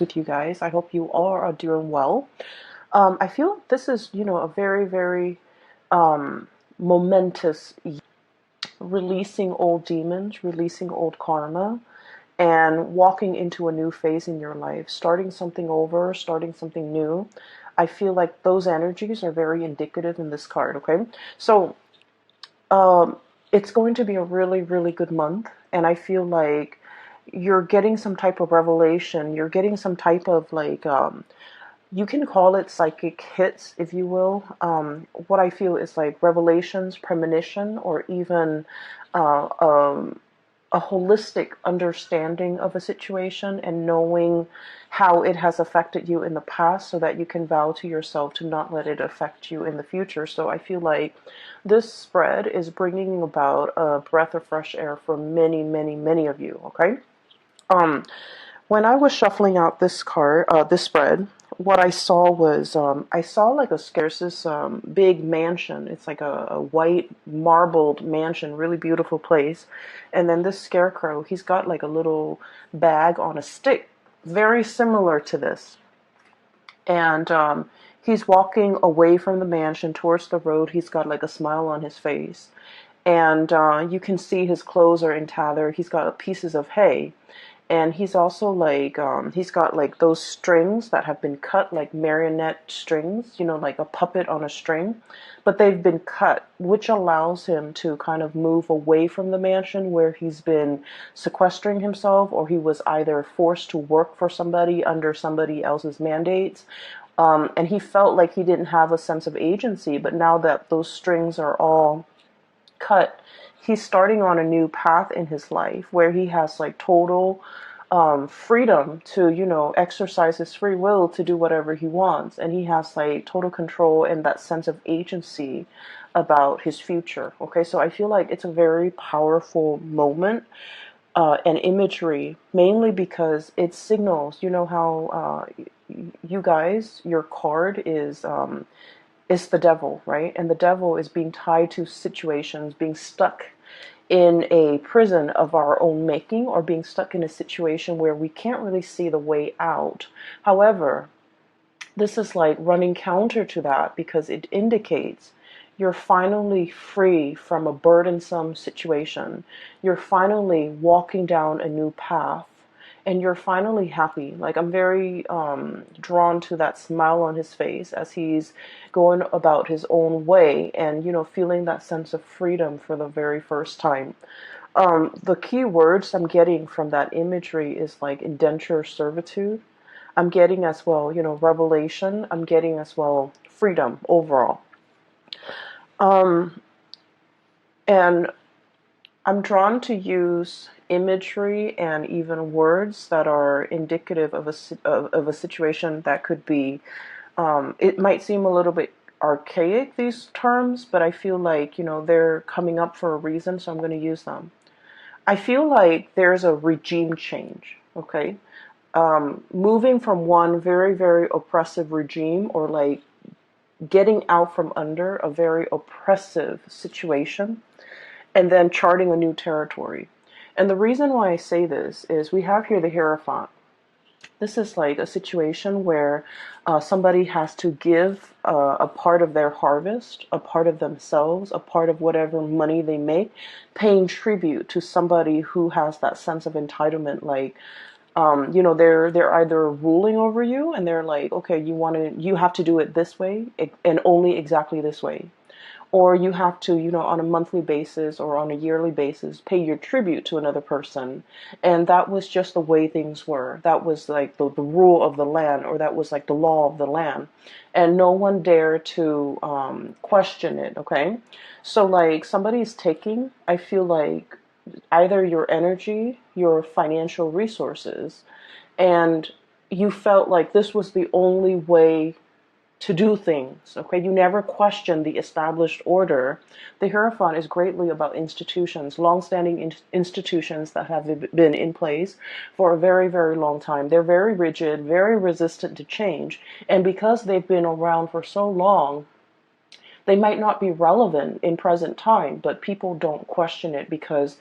with you guys. I hope you all are doing well. I feel this is, a very, very momentous releasing old demons, releasing old karma, and walking into a new phase in your life, starting something over, starting something new. I feel like those energies are very indicative in this card, okay? So, um, it's going to be a really, really good month, and I feel like you're getting some type of revelation. You're getting some type of you can call it psychic hits, if you will. What I feel is like revelations, premonition, or even uh, um, a holistic understanding of a situation and knowing how it has affected you in the past so that you can vow to yourself to not let it affect you in the future. So I feel like this spread is bringing about a breath of fresh air for many, many, many of you, okay? Um, when I was shuffling out this spread, what I saw was I saw like there's this big mansion. It's like a white marbled mansion, really beautiful place. And then this scarecrow, he's got like a little bag on a stick, very similar to this. And he's walking away from the mansion towards the road. He's got like a smile on his face. And you can see his clothes are in tather. He's got pieces of hay, and he's also like he's got like those strings that have been cut, like marionette strings, like a puppet on a string, but they've been cut, which allows him to kind of move away from the mansion where he's been sequestering himself, or he was either forced to work for somebody under somebody else's mandates. And he felt like he didn't have a sense of agency, but now that those strings are all cut, he's starting on a new path in his life where he has like total freedom to, exercise his free will to do whatever he wants. And he has like total control and that sense of agency about his future. Okay, so I feel like it's a very powerful moment and imagery, mainly because it signals, how you guys, your card is the devil, right? And the devil is being tied to situations, being stuck in a prison of our own making, or being stuck in a situation where we can't really see the way out. However, this is like running counter to that because it indicates you're finally free from a burdensome situation. You're finally walking down a new path, and you're finally happy. Like, I'm very drawn to that smile on his face as he's going about his own way and, feeling that sense of freedom for the very first time. The key words I'm getting from that imagery is like indenture servitude. I'm getting as well, revelation. I'm getting as well freedom overall. Um, and I'm drawn to use imagery and even words that are indicative of a situation that could be, it might seem a little bit archaic, these terms, but I feel like, they're coming up for a reason, so I'm going to use them. I feel like there's a regime change, okay? Moving from one very, very oppressive regime, or like getting out from under a very oppressive situation, and then charting a new territory. And the reason why I say this is we have here the Hierophant. This is like a situation where somebody has to give a part of their harvest, a part of themselves, a part of whatever money they make, paying tribute to somebody who has that sense of entitlement. Like, they're either ruling over you, and they're like, okay, you have to do it this way and only exactly this way. Or you have to, on a monthly basis or on a yearly basis, pay your tribute to another person. And that was just the way things were. That was like the rule of the land, or that was like the law of the land. And no one dared to question it, okay? So like somebody's taking, I feel like, either your energy, your financial resources, and you felt like this was the only way to do things. Okay, you never question the established order. The Hierophant is greatly about institutions, long-standing institutions that have been in place for a very, very long time. They're very rigid, very resistant to change, and because they've been around for so long, they might not be relevant in present time, but people don't question it because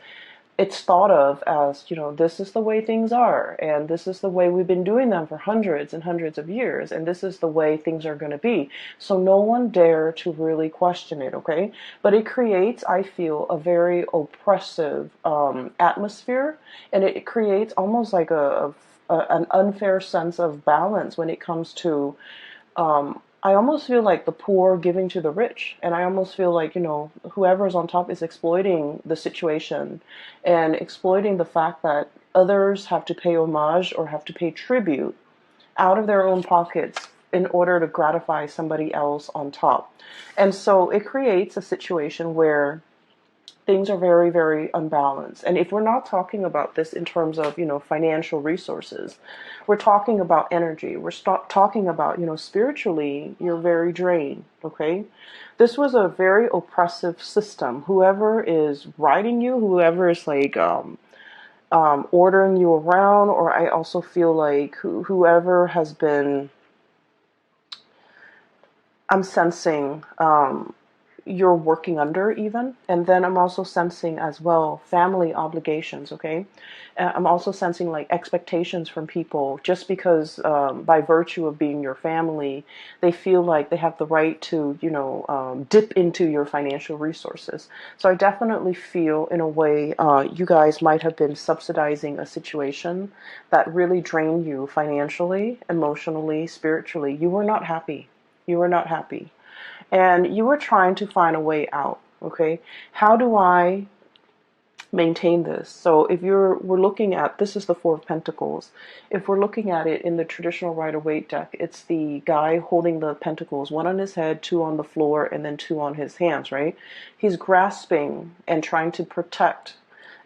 it's thought of as, this is the way things are, and this is the way we've been doing them for hundreds and hundreds of years, and this is the way things are going to be. So no one dare to really question it, okay? But it creates, I feel, a very oppressive atmosphere, and it creates almost like an unfair sense of balance when it comes to I almost feel like the poor giving to the rich. And I almost feel like, whoever's on top is exploiting the situation and exploiting the fact that others have to pay homage or have to pay tribute out of their own pockets in order to gratify somebody else on top. And so it creates a situation where things are very, very unbalanced. And if we're not talking about this in terms of, financial resources, we're talking about energy. We're talking about, spiritually, you're very drained, okay? This was a very oppressive system. Whoever is writing you, whoever is like ordering you around, or I also feel like whoever has been, I'm sensing, you're working under even. And then I'm also sensing as well family obligations, okay? I'm also sensing like expectations from people just because by virtue of being your family, they feel like they have the right to, dip into your financial resources. So I definitely feel in a way you guys might have been subsidizing a situation that really drained you financially, emotionally, spiritually. You were not happy. You were not happy. And you were trying to find a way out, okay? How do I maintain this? So if we're looking at, this is the Four of Pentacles. If we're looking at it in the traditional Rider-Waite deck, it's the guy holding the pentacles, one on his head, two on the floor, and then two on his hands, right? He's grasping and trying to protect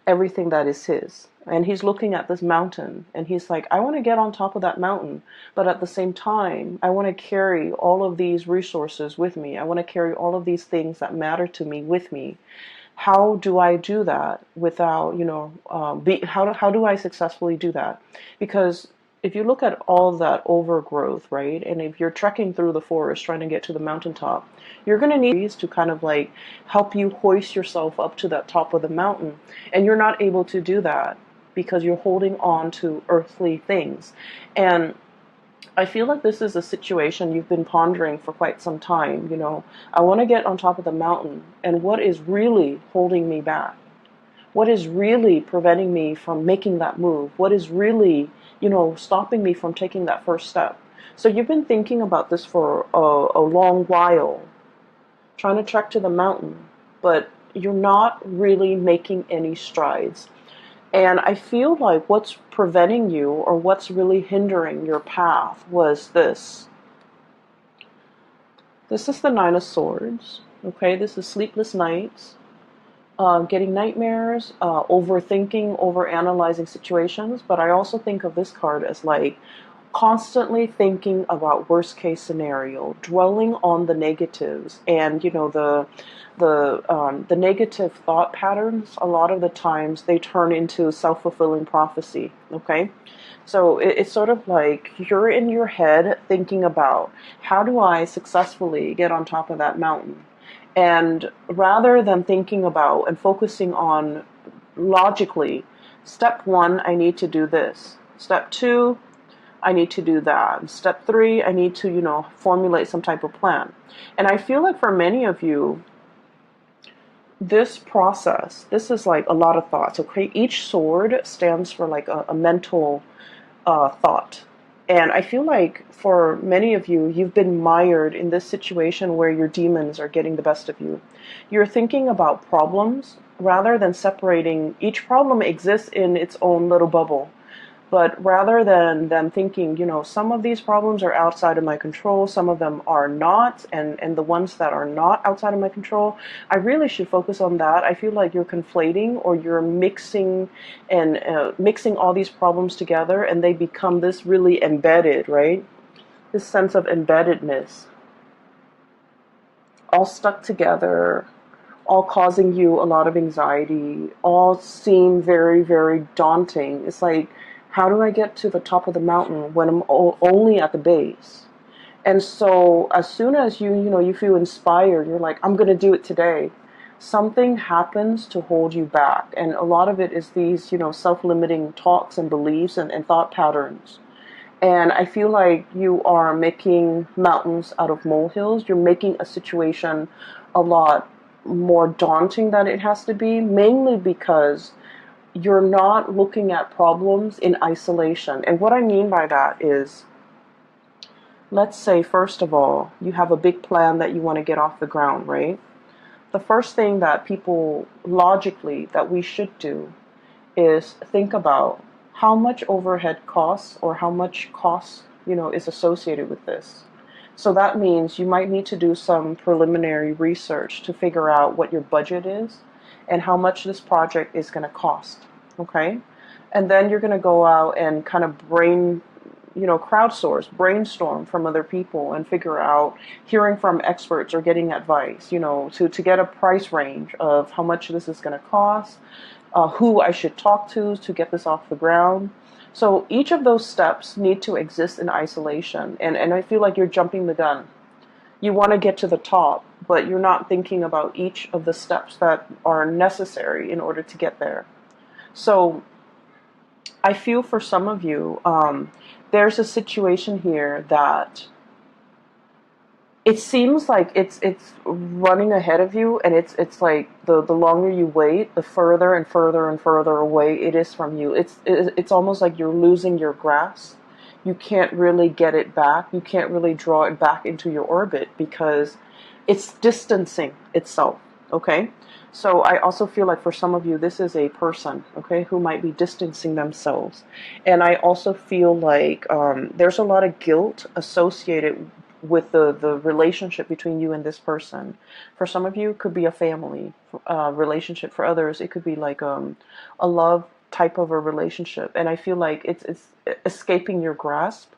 everything that is his. And he's looking at this mountain and he's like, I want to get on top of that mountain, but at the same time, I want to carry all of these resources with me. I want to carry all of these things that matter to me with me. How do I do that without, how do I successfully do that? Because if you look at all that overgrowth, right, and if you're trekking through the forest trying to get to the mountaintop, you're going to need trees to kind of like help you hoist yourself up to that top of the mountain. And you're not able to do that because you're holding on to earthly things. And I feel like this is a situation you've been pondering for quite some time. I want to get on top of the mountain, and what is really holding me back? What is really preventing me from making that move? What is really, stopping me from taking that first step? So you've been thinking about this for a long while, trying to trek to the mountain, but you're not really making any strides. And I feel like what's preventing you or what's really hindering your path was this. This is the Nine of Swords, okay? This is sleepless nights. Getting nightmares, overthinking, overanalyzing situations. But I also think of this card as like constantly thinking about worst case scenario, dwelling on the negatives, and the negative thought patterns. A lot of the times they turn into self-fulfilling prophecy. Okay. So it's sort of like you're in your head thinking about, how do I successfully get on top of that mountain? And rather than thinking about and focusing on logically, step one, I need to do this. Step two, I need to do that. Step three, I need to, formulate some type of plan. And I feel like for many of you, this process, this is like a lot of thoughts, okay? Each sword stands for like a mental thought. And I feel like for many of you, you've been mired in this situation where your demons are getting the best of you. You're thinking about problems rather than separating. Each problem exists in its own little bubble. But rather than them thinking, some of these problems are outside of my control, some of them are not, and the ones that are not outside of my control, I really should focus on that. I feel like you're conflating or you're mixing all these problems together, and they become this really embedded, right? This sense of embeddedness, all stuck together, all causing you a lot of anxiety, all seem very, very daunting. It's like, how do I get to the top of the mountain when I'm only at the base? And so as soon as you feel inspired, you're like, I'm going to do it today. something happens to hold you back. And a lot of it is these, self-limiting talks and beliefs and thought patterns. And I feel like you are making mountains out of molehills. You're making a situation a lot more daunting than it has to be, mainly because you're not looking at problems in isolation. And what I mean by that is, let's say, first of all, you have a big plan that you want to get off the ground, right? The first thing that people logically that we should do is think about how much overhead costs or how much costs, is associated with this. So that means you might need to do some preliminary research to figure out what your budget is and how much this project is going to cost. Okay? And then you're going to go out and kind of crowdsource, brainstorm from other people and figure out, hearing from experts or getting advice, to get a price range of how much this is going to cost, who I should talk to get this off the ground. So each of those steps need to exist in isolation. And I feel like you're jumping the gun. You want to get to the top, but you're not thinking about each of the steps that are necessary in order to get there. So I feel for some of you, there's a situation here that it seems like it's running ahead of you, and it's like the longer you wait, the further and further and further away it is from you. It's almost like you're losing your grasp. You can't really get it back. You can't really draw it back into your orbit because it's distancing itself. Okay? So I also feel like for some of you, this is a person, okay, who might be distancing themselves. And I also feel like there's a lot of guilt associated with the relationship between you and this person. For some of you, it could be a family relationship. For others, it could be like a love type of a relationship. And I feel like it's escaping your grasp.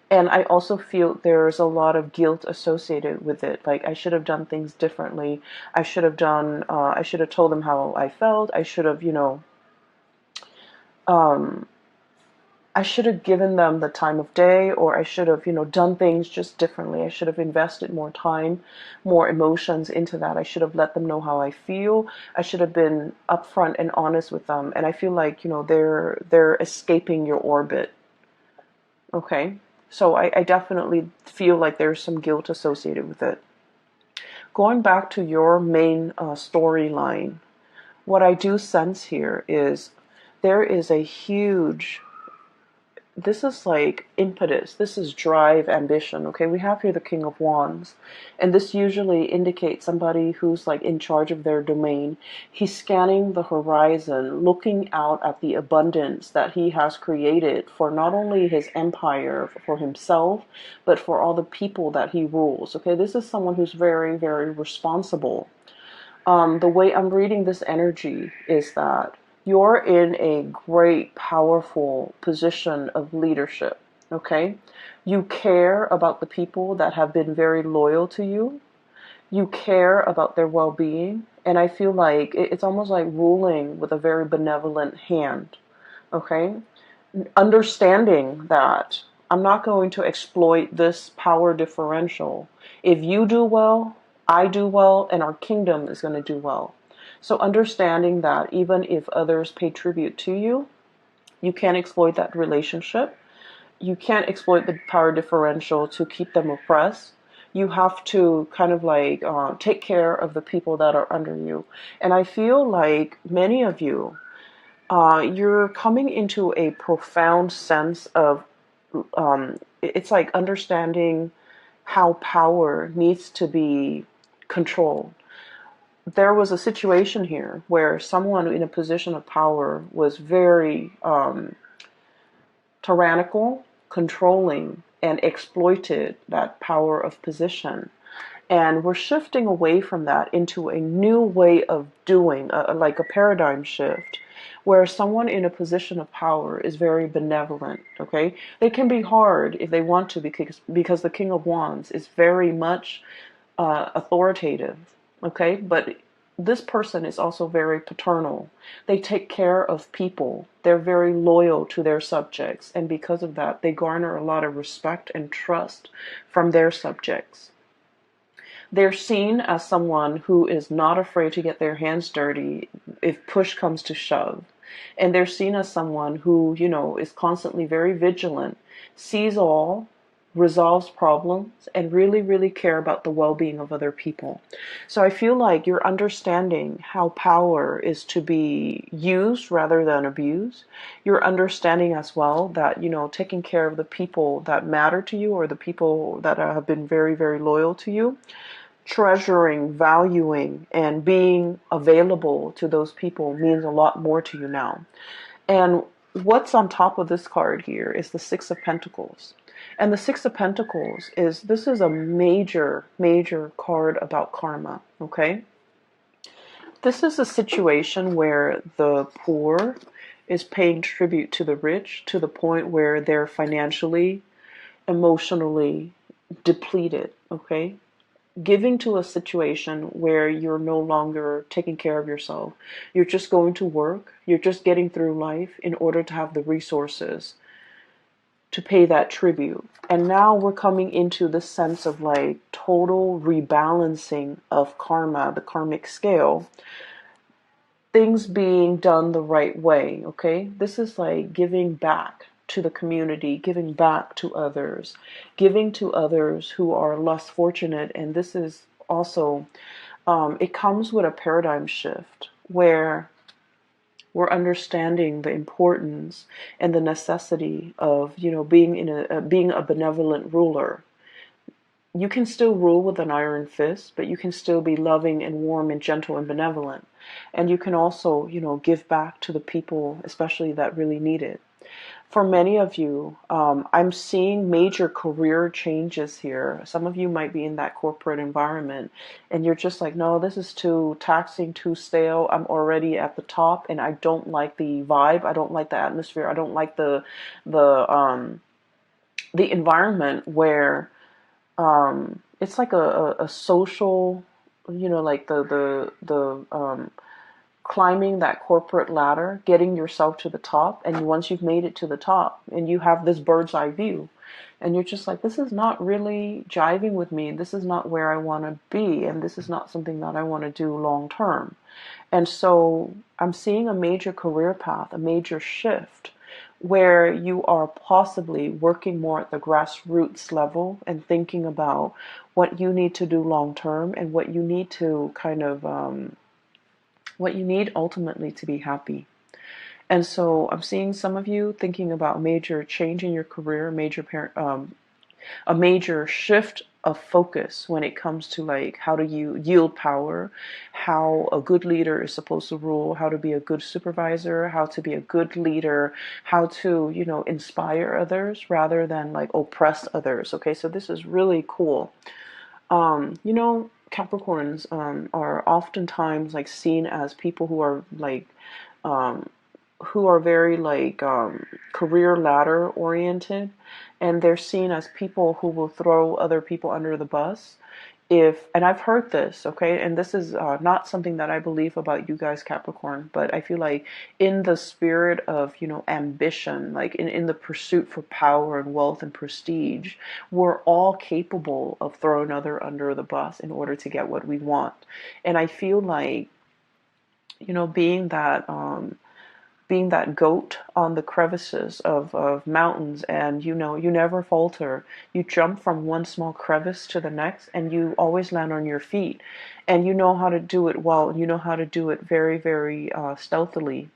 And I also feel there's a lot of guilt associated with it. Like, I should have done things differently. I should have told them how I felt. I should have, um, I should have given them the time of day, or I should have, done things just differently. I should have invested more time, more emotions into that. I should have let them know how I feel. I should have been upfront and honest with them. And I feel like, they're escaping your orbit. Okay? So I definitely feel like there's some guilt associated with it. Going back to your main storyline, what I do sense here is there is a huge, this is like impetus, this is drive, ambition. Okay, we have here the King of Wands, and this usually indicates somebody who's like in charge of their domain. He's scanning the horizon, looking out at the abundance that he has created for not only his empire, for himself, but for all the people that he rules. Okay, this is someone who's very, very responsible. The way I'm reading this energy is that you're in a great, powerful position of leadership, okay? You care about the people that have been very loyal to you. You care about their well-being. And I feel like it's almost like ruling with a very benevolent hand, okay? Understanding that I'm not going to exploit this power differential. If you do well, I do well, and our kingdom is going to do well. So understanding that even if others pay tribute to you, you can't exploit that relationship. You can't exploit the power differential to keep them oppressed. You have to kind of like take care of the people that are under you. And I feel like many of you, you're coming into a profound sense of, it's like understanding how power needs to be controlled. There was a situation here where someone in a position of power was very tyrannical, controlling, and exploited that power of position. And we're shifting away from that into a new way of doing, like a paradigm shift, where someone in a position of power is very benevolent, okay? They can be hard if they want to, because the King of Wands is very much authoritative, okay? But this person is also very paternal. They take care of people. They're very loyal to their subjects. And because of that, they garner a lot of respect and trust from their subjects. They're seen as someone who is not afraid to get their hands dirty if push comes to shove. And they're seen as someone who, is constantly very vigilant, sees all, resolves problems, and really, really care about the well-being of other people. So I feel like you're understanding how power is to be used rather than abused. You're understanding as well that, taking care of the people that matter to you or the people that have been very, very loyal to you, treasuring, valuing, and being available to those people means a lot more to you now. And what's on top of this card here is the Six of Pentacles. And the Six of Pentacles this is a major, major card about karma, okay? This is a situation where the poor is paying tribute to the rich to the point where they're financially, emotionally depleted, okay? Giving to a situation where you're no longer taking care of yourself. You're just going to work. You're just getting through life in order to have the resources to pay that tribute. And now we're coming into the sense of like total rebalancing of karma, the karmic scale. Things being done the right way, okay? This is like giving back to the community, giving back to others, giving to others who are less fortunate. And this is also, it comes with a paradigm shift where we're understanding the importance and the necessity of, being a benevolent ruler. You can still rule with an iron fist, but you can still be loving and warm and gentle and benevolent. And you can also, give back to the people, especially that really need it. For many of you, I'm seeing major career changes here. Some of you might be in that corporate environment and you're just like, no, this is too taxing, too stale. I'm already at the top and I don't like the vibe. I don't like the atmosphere. I don't like the environment where it's like a social, like the climbing that corporate ladder, getting yourself to the top, and once you've made it to the top and you have this bird's eye view and you're just like, this is not really jiving with me, this is not where I want to be, and this is not something that I want to do long term. And so I'm seeing a major career path, a major shift where you are possibly working more at the grassroots level and thinking about what you need to do long term and what you need to kind of what you need ultimately to be happy. And so I'm seeing some of you thinking about a major change in your career, a major shift of focus when it comes to like how do you yield power, how a good leader is supposed to rule, how to be a good supervisor, how to be a good leader, how to, inspire others rather than like oppress others. Okay, so this is really cool. Capricorns are oftentimes like seen as people who are like who are very like career ladder oriented, and they're seen as people who will throw other people under the bus. And I've heard this, okay, and this is not something that I believe about you guys, Capricorn, but I feel like in the spirit of, ambition, like in the pursuit for power and wealth and prestige, we're all capable of throwing other under the bus in order to get what we want. And I feel like, being that goat on the crevices of mountains, and you never falter. You jump from one small crevice to the next and you always land on your feet, and you know how to do it well. You know how to do it very, very stealthily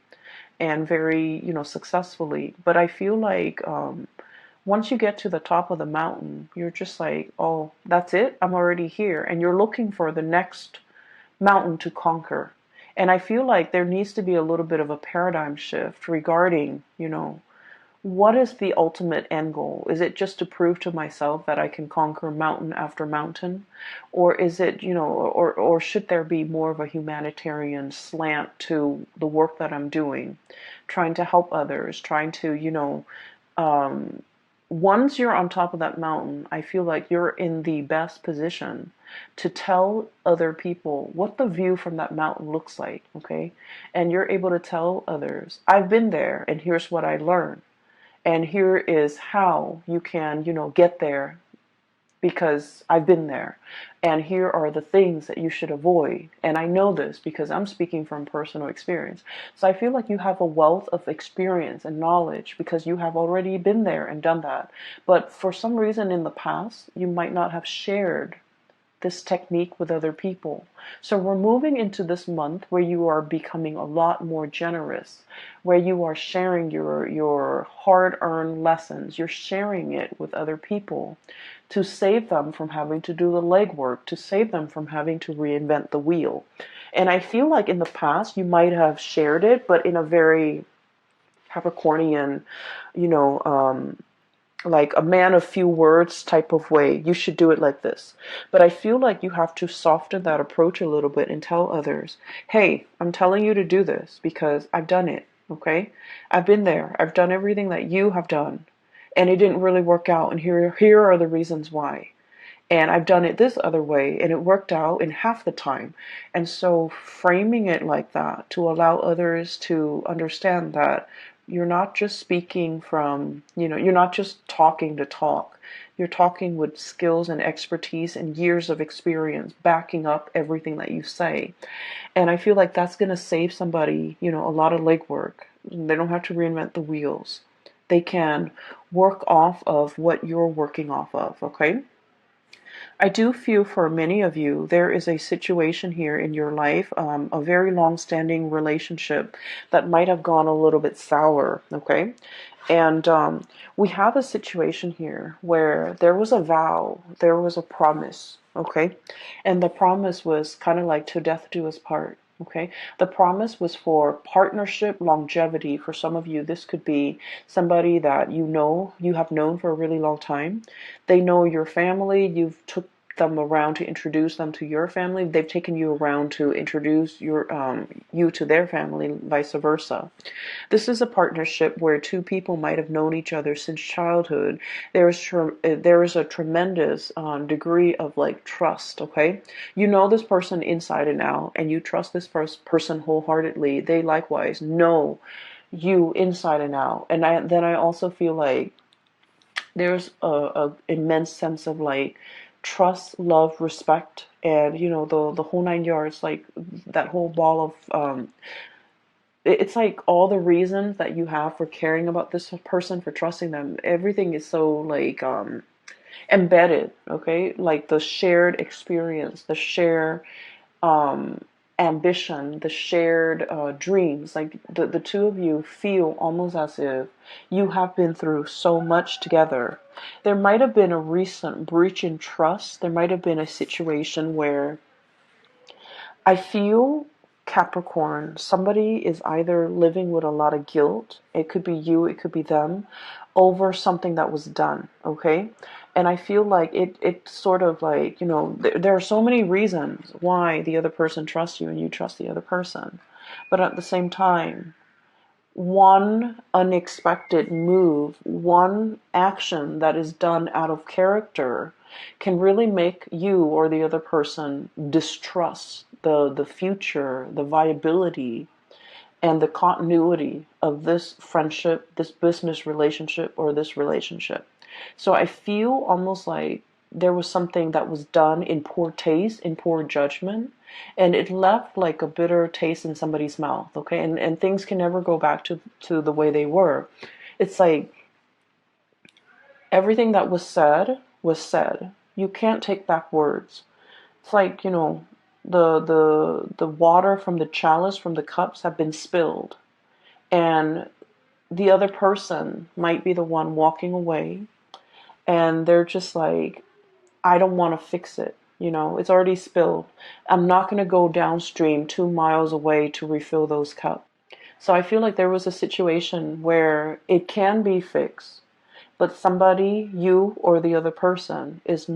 and very, successfully. But I feel like once you get to the top of the mountain, you're just like, oh, that's it, I'm already here, and you're looking for the next mountain to conquer. And I feel like there needs to be a little bit of a paradigm shift regarding, what is the ultimate end goal? Is it just to prove to myself that I can conquer mountain after mountain? Or is it, or should there be more of a humanitarian slant to the work that I'm doing, trying to help others, trying to, once you're on top of that mountain, I feel like you're in the best position to tell other people what the view from that mountain looks like, okay? And you're able to tell others, I've been there and here's what I learned. And here is how you can, get there because I've been there. And here are the things that you should avoid. And I know this because I'm speaking from personal experience. So I feel like you have a wealth of experience and knowledge because you have already been there and done that. But for some reason in the past, you might not have shared this technique with other people. So we're moving into this month where you are becoming a lot more generous, where you are sharing your hard-earned lessons. You're sharing it with other people to save them from having to do the legwork, to save them from having to reinvent the wheel. And I feel like in the past you might have shared it, but in a very Capricornian, you know, like a man of few words type of way. You should do it like this. But I feel like you have to soften that approach a little bit and tell others, hey, I'm telling you to do this because I've done it. Okay? I've been there. I've done everything that you have done. And it didn't really work out. And here are the reasons why. And I've done it this other way and it worked out in half the time. And so framing it like that to allow others to understand that you're not just speaking from, you're not just talking to talk. You're talking with skills and expertise and years of experience backing up everything that you say. And I feel like that's going to save somebody, a lot of legwork. They don't have to reinvent the wheels. They can work off of what you're working off of, okay? I do feel for many of you, there is a situation here in your life, a very long-standing relationship that might have gone a little bit sour, okay? And we have a situation here where there was a vow, there was a promise, okay? And the promise was kind of like to death do us part. Okay, the promise was for partnership longevity. For some of you, this could be somebody that you have known for a really long time. They know your family. You've took them around to introduce them to your family. They've taken you around to introduce you to their family, vice versa. This is a partnership where two people might have known each other since childhood. There is a tremendous degree of like trust. Okay, you know this person inside and out, and you trust this person wholeheartedly. They likewise know you inside and out. And then I also feel like there's a immense sense of like trust, love, respect, and the whole nine yards, like that whole ball of it's like all the reasons that you have for caring about this person, for trusting them. Everything is so like embedded, okay? Like the shared experience, the shared ambition, the shared dreams. Like the two of you feel almost as if you have been through so much together. There might have been a recent breach in trust. There might have been a situation where I feel Capricorn, somebody is either living with a lot of guilt, it could be you, it could be them, over something that was done, okay? And I feel like it's sort of like, there are so many reasons why the other person trusts you and you trust the other person. But at the same time, one unexpected move, one action that is done out of character can really make you or the other person distrust the future, the viability, and the continuity of this friendship, this business relationship, or this relationship. So I feel almost like there was something that was done in poor taste, in poor judgment, and it left like a bitter taste in somebody's mouth, okay? And things can never go back to the way they were. It's like everything that was said was said. You can't take back words. It's like, the water from the chalice, from the cups have been spilled. And the other person might be the one walking away. And they're just like, I don't want to fix it. It's already spilled. I'm not going to go downstream 2 miles away to refill those cups. So I feel like there was a situation where it can be fixed, but somebody, you or the other person, is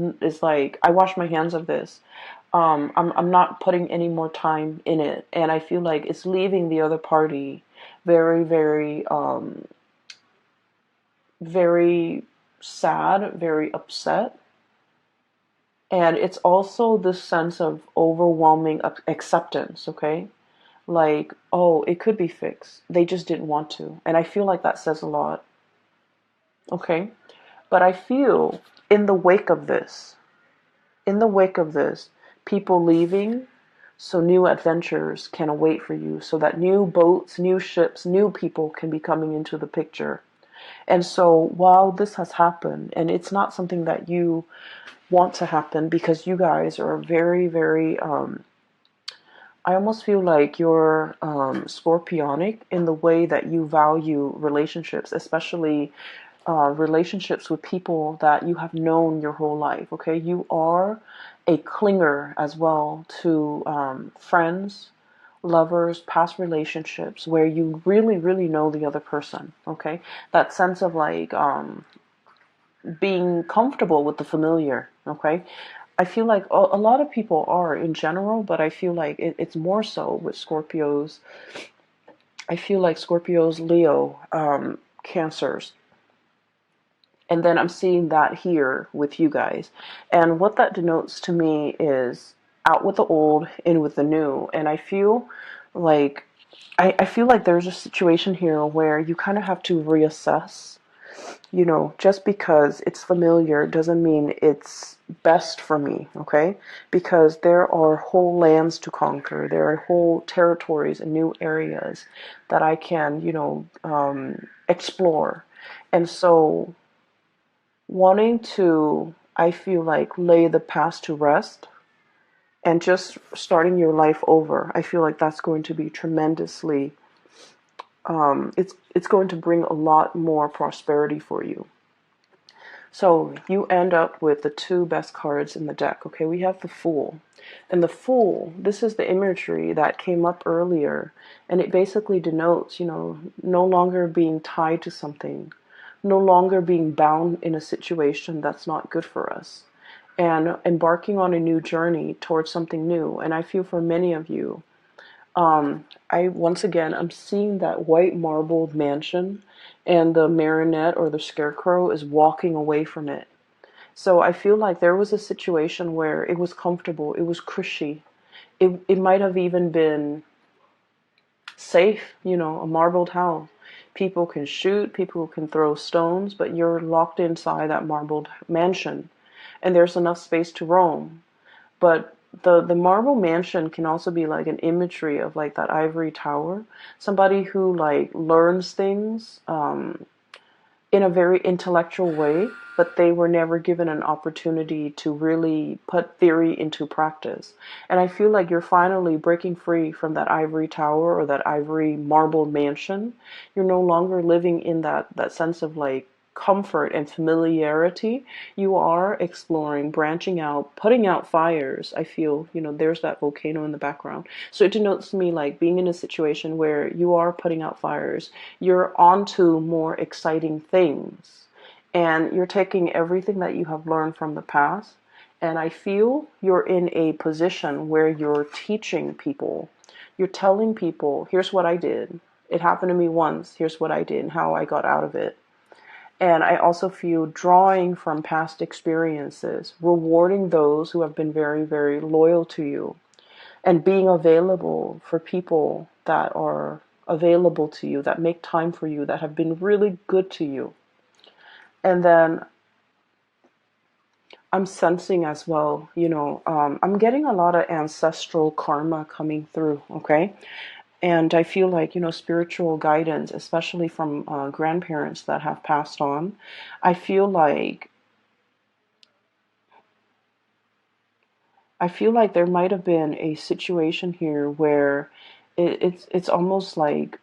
like, I wash my hands of this. I'm not putting any more time in it, and I feel like it's leaving the other party very, very, very sad, very upset. And it's also this sense of overwhelming acceptance, okay? Like, oh, it could be fixed. They just didn't want to. And I feel like that says a lot, okay? But I feel in the wake of this, in the wake of this, people leaving, so new adventures can await for you, so that new boats, new ships, new people can be coming into the picture. And so while this has happened, and it's not something that you want to happen because you guys are very, very, I almost feel like you're scorpionic in the way that you value relationships, especially relationships with people that you have known your whole life. Okay, you are a clinger as well to friends, lovers, past relationships where you really, really know the other person. Okay, that sense of like being comfortable with the familiar. Okay, I feel like a lot of people are in general, but I feel like it's more so with Scorpios. I feel like Scorpios, Leo, Cancers. And then I'm seeing that here with you guys. And what that denotes to me is out with the old, in with the new. And I feel like I feel like there's a situation here where you kind of have to reassess. You know, just because it's familiar doesn't mean it's best for me, okay? Because there are whole lands to conquer. There are whole territories and new areas that I can, explore. And so wanting to, I feel like, lay the past to rest and just starting your life over, I feel like that's going to be tremendously, it's going to bring a lot more prosperity for you. So you end up with the two best cards in the deck. Okay, we have the Fool. And the Fool, this is the imagery that came up earlier. And it basically denotes, no longer being tied to something, no longer being bound in a situation that's not good for us, and embarking on a new journey towards something new. And I feel for many of you, once again, I'm seeing that white marbled mansion, and the marionette or the scarecrow is walking away from it. So I feel like there was a situation where it was comfortable, it was cushy, it might have even been safe, a marbled house. People can shoot, people can throw stones, but you're locked inside that marbled mansion, and there's enough space to roam. But the marble mansion can also be like an imagery of like that ivory tower, somebody who like learns things in a very intellectual way, but they were never given an opportunity to really put theory into practice. And I feel like you're finally breaking free from that ivory tower or that ivory marble mansion. You're no longer living in that sense of like comfort and familiarity. You are exploring, branching out, putting out fires. I feel, there's that volcano in the background. So it denotes to me like being in a situation where you are putting out fires. You're onto more exciting things. And you're taking everything that you have learned from the past. And I feel you're in a position where you're teaching people. You're telling people, here's what I did. It happened to me once. Here's what I did and how I got out of it. And I also feel drawing from past experiences, rewarding those who have been very, very loyal to you, and being available for people that are available to you, that make time for you, that have been really good to you. And then I'm sensing as well, I'm getting a lot of ancestral karma coming through, okay? And I feel like, spiritual guidance, especially from grandparents that have passed on, I feel like there might have been a situation here where it's almost like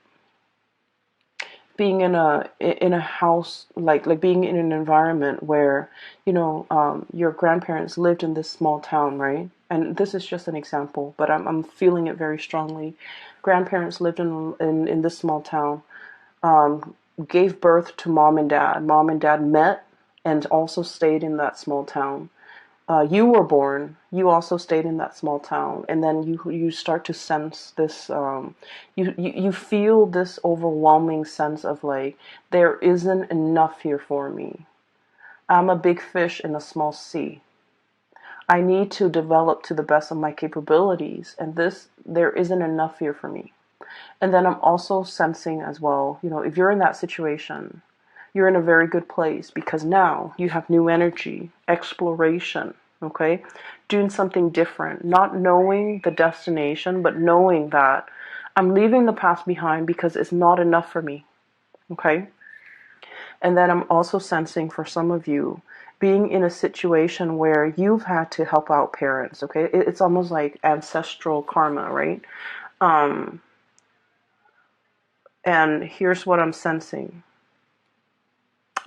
being in a house, like being in an environment where your grandparents lived in this small town, right? And this is just an example, but I'm feeling it very strongly. Grandparents lived in this small town, gave birth to mom and dad. Mom and dad met and also stayed in that small town. You were born, you also stayed in that small town, and then you start to sense this, you feel this overwhelming sense of like, there isn't enough here for me. I'm a big fish in a small sea. I need to develop to the best of my capabilities, and there isn't enough here for me. And then I'm also sensing as well, if you're in that situation, you're in a very good place because now you have new energy, exploration, okay? Doing something different, not knowing the destination, but knowing that I'm leaving the past behind because it's not enough for me, okay? And then I'm also sensing for some of you being in a situation where you've had to help out parents, okay? It's almost like ancestral karma, right? Um, and here's what I'm sensing.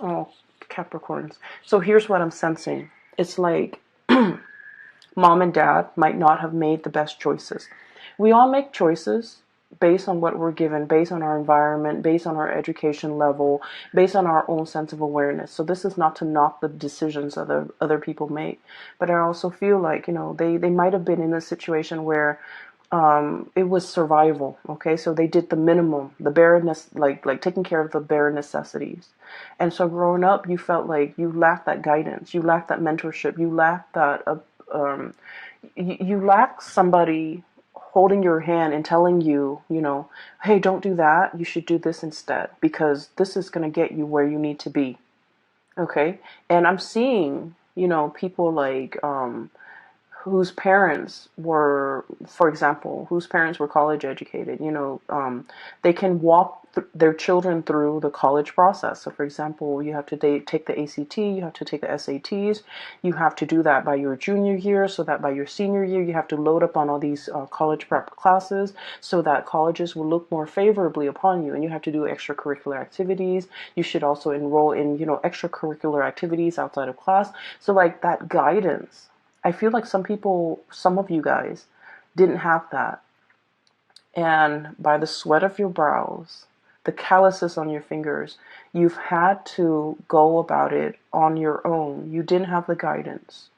Oh, Capricorns. So here's what I'm sensing. It's like mom and dad might not have made the best choices. We all make choices based on what we're given, based on our environment, based on our education level, based on our own sense of awareness. So this is not to knock the decisions other people make, but I also feel like, they might have been in a situation where it was survival. Okay, so they did the minimum, the bare like taking care of the bare necessities. And so growing up, you felt like you lacked that guidance, you lacked that mentorship, you lacked that um, you lack somebody holding your hand and telling you, hey, don't do that. You should do this instead because this is going to get you where you need to be. Okay. And I'm seeing, people like, whose parents were, for example, whose parents were college educated, they can walk their children through the college process. So, for example, you have to take the ACT, you have to take the SATs, you have to do that by your junior year, so that by your senior year, you have to load up on all these college prep classes, so that colleges will look more favorably upon you, and you have to do extracurricular activities. You should also enroll in, extracurricular activities outside of class. So, like that guidance. I feel like some of you guys didn't have that. And by the sweat of your brows, the calluses on your fingers, you've had to go about it on your own. You didn't have the guidance.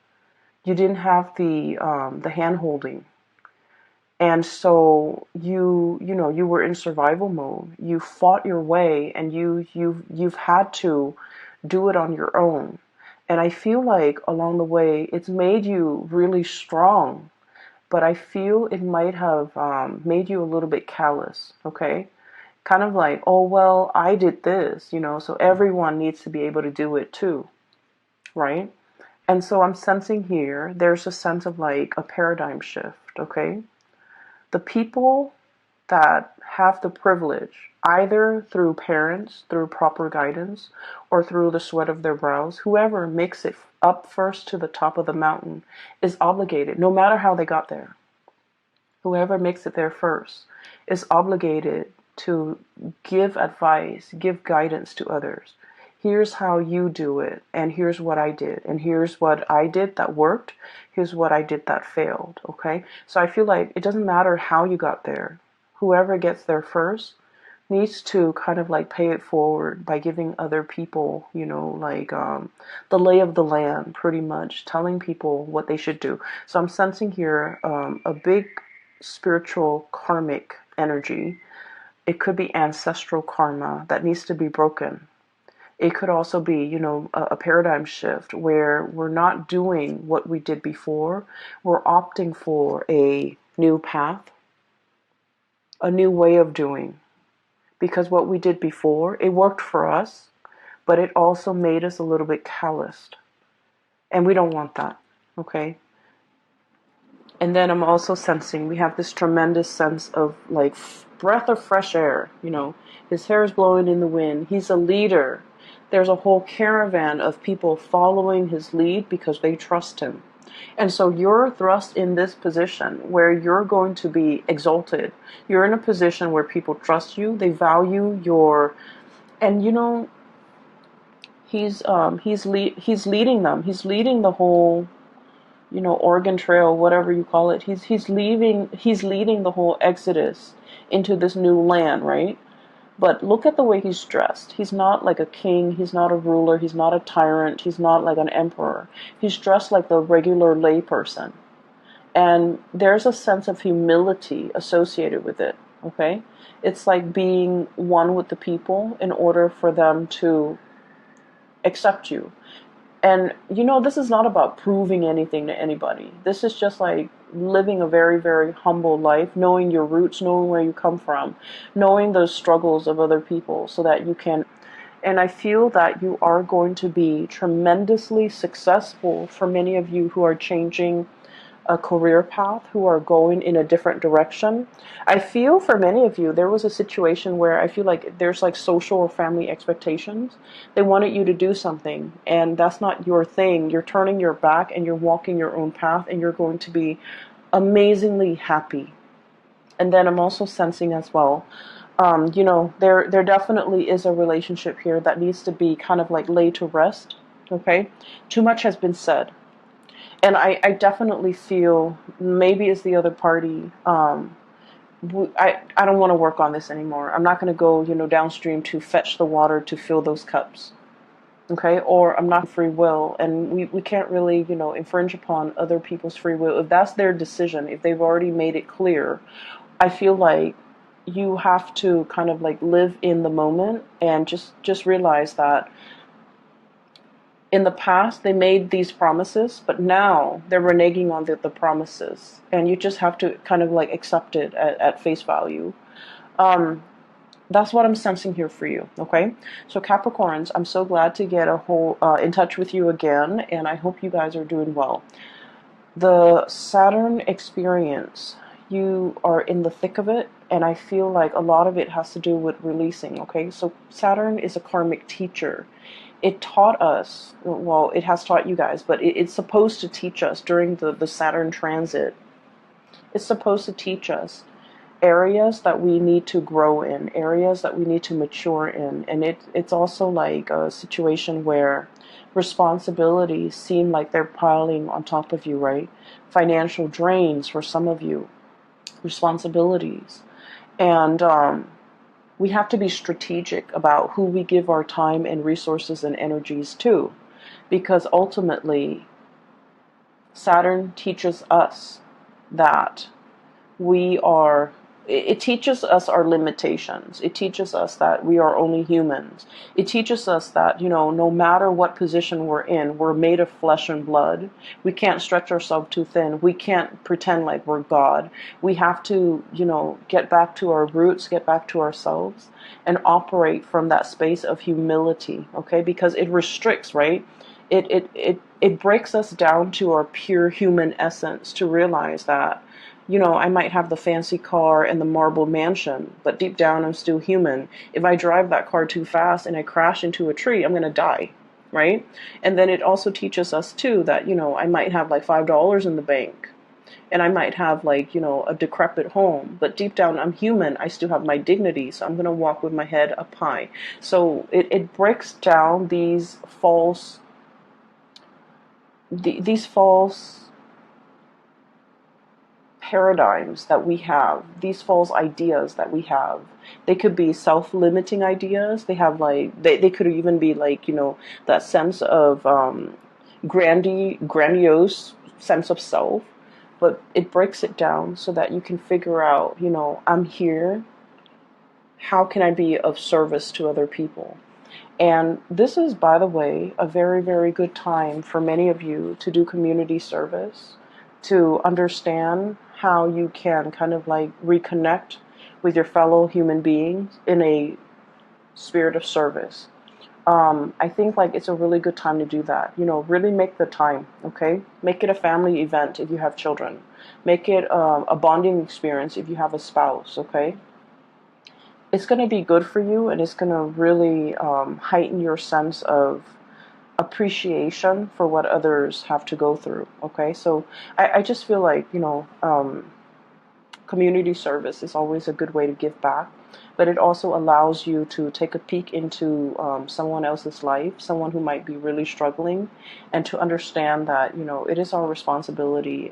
You didn't have the hand holding. And so you were in survival mode. You fought your way, and you've had to do it on your own. And I feel like along the way, it's made you really strong, but I feel it might have made you a little bit callous, okay? Kind of like, oh, well, I did this, so everyone needs to be able to do it too, right? And so I'm sensing here, there's a sense of like a paradigm shift, okay? The people that have the privilege, either through parents, through proper guidance, or through the sweat of their brows, whoever makes it up first to the top of the mountain is obligated, no matter how they got there. Whoever makes it there first is obligated to give advice, give guidance to others. Here's how you do it, and here's what I did, and here's what I did that worked, here's what I did that failed, okay? So I feel like it doesn't matter how you got there. Whoever gets there first needs to kind of like pay it forward by giving other people, the lay of the land, pretty much, telling people what they should do. So I'm sensing here a big spiritual karmic energy. It could be ancestral karma that needs to be broken. It could also be, a paradigm shift where we're not doing what we did before. We're opting for a new path, a new way of doing. Because what we did before, it worked for us, but it also made us a little bit calloused. And we don't want that, okay? And then I'm also sensing we have this tremendous sense of like breath of fresh air. His hair is blowing in the wind. He's a leader. There's a whole caravan of people following his lead because they trust him. And so you're thrust in this position where you're going to be exalted. You're in a position where people trust you. They value your, and he's leading them. He's leading the whole, Oregon Trail, whatever you call it. He's leading the whole exodus into this new land, right? But look at the way he's dressed. He's not like a king, he's not a ruler, he's not a tyrant, he's not like an emperor. He's dressed like the regular layperson. And there's a sense of humility associated with it, okay? It's like being one with the people in order for them to accept you. And, this is not about proving anything to anybody. This is just like living a very, very humble life, knowing your roots, knowing where you come from, knowing the struggles of other people so that you can And I feel that you are going to be tremendously successful for many of you who are changing a career path, who are going in a different direction. I feel for many of you, there was a situation where I feel like there's like social or family expectations. They wanted you to do something, and that's not your thing. You're turning your back and you're walking your own path, and you're going to be amazingly happy. And then I'm also sensing as well, there definitely is a relationship here that needs to be kind of like laid to rest. Okay, too much has been said, and I definitely feel maybe as the other party, I don't want to work on this anymore. I'm not going to go, downstream to fetch the water to fill those cups. Okay, or I'm not free will, and we can't really, infringe upon other people's free will. If that's their decision, if they've already made it clear, I feel like you have to kind of like live in the moment and just realize that in the past they made these promises, but now they're reneging on the promises, and you just have to kind of like accept it at face value. That's what I'm sensing here for you. Okay, so Capricorns, I'm so glad to get in touch with you again, and I hope you guys are doing well. The Saturn experience, you are in the thick of it, and I feel like a lot of it has to do with releasing. Okay, so Saturn is a karmic teacher. It taught us, well, it has taught you guys, but it's supposed to teach us during the Saturn transit. It's supposed to teach us areas that we need to grow in, areas that we need to mature in. And it's also like a situation where responsibilities seem like they're piling on top of you, right? Financial drains for some of you, responsibilities. And we have to be strategic about who we give our time and resources and energies to, because ultimately Saturn teaches us that it teaches us our limitations. It teaches us that we are only humans. It teaches us that, no matter what position we're in, we're made of flesh and blood. We can't stretch ourselves too thin. We can't pretend like we're God. We have to, get back to our roots, get back to ourselves, and operate from that space of humility, okay? Because it restricts, right? It breaks us down to our pure human essence to realize that, I might have the fancy car and the marble mansion, but deep down I'm still human. If I drive that car too fast and I crash into a tree, I'm going to die, right? And then it also teaches us too that, I might have like $5 in the bank, and I might have like, a decrepit home, but deep down I'm human. I still have my dignity, so I'm going to walk with my head up high. So it breaks down these false paradigms that we have, these false ideas that we have. They could be self-limiting ideas. They have like they could even be like, that sense of grandiose sense of self. But it breaks it down so that you can figure out, I'm here. How can I be of service to other people? And this is, by the way, a very, very good time for many of you to do community service, to understand how you can kind of like reconnect with your fellow human beings in a spirit of service. I think like it's a really good time to do that. Really make the time, okay? Make it a family event if you have children. Make it a bonding experience if you have a spouse, okay? It's going to be good for you, and it's going to really heighten your sense of appreciation for what others have to go through, okay? So I just feel like, community service is always a good way to give back, but it also allows you to take a peek into someone else's life, someone who might be really struggling, and to understand that, it is our responsibility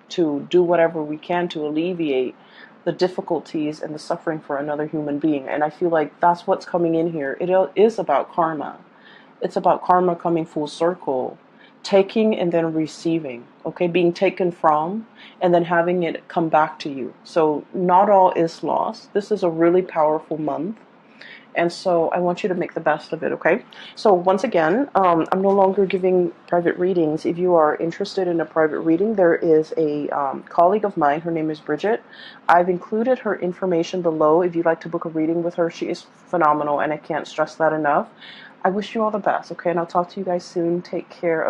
to do whatever we can to alleviate the difficulties and the suffering for another human being. And I feel like that's what's coming in here. It is about karma. It's about karma coming full circle, taking and then receiving, okay? Being taken from and then having it come back to you. So not all is lost. This is a really powerful month. And so I want you to make the best of it, okay? So once again, I'm no longer giving private readings. If you are interested in a private reading, there is a colleague of mine. Her name is Bridget. I've included her information below if you'd like to book a reading with her. She is phenomenal, and I can't stress that enough. I wish you all the best, okay? And I'll talk to you guys soon. Take care.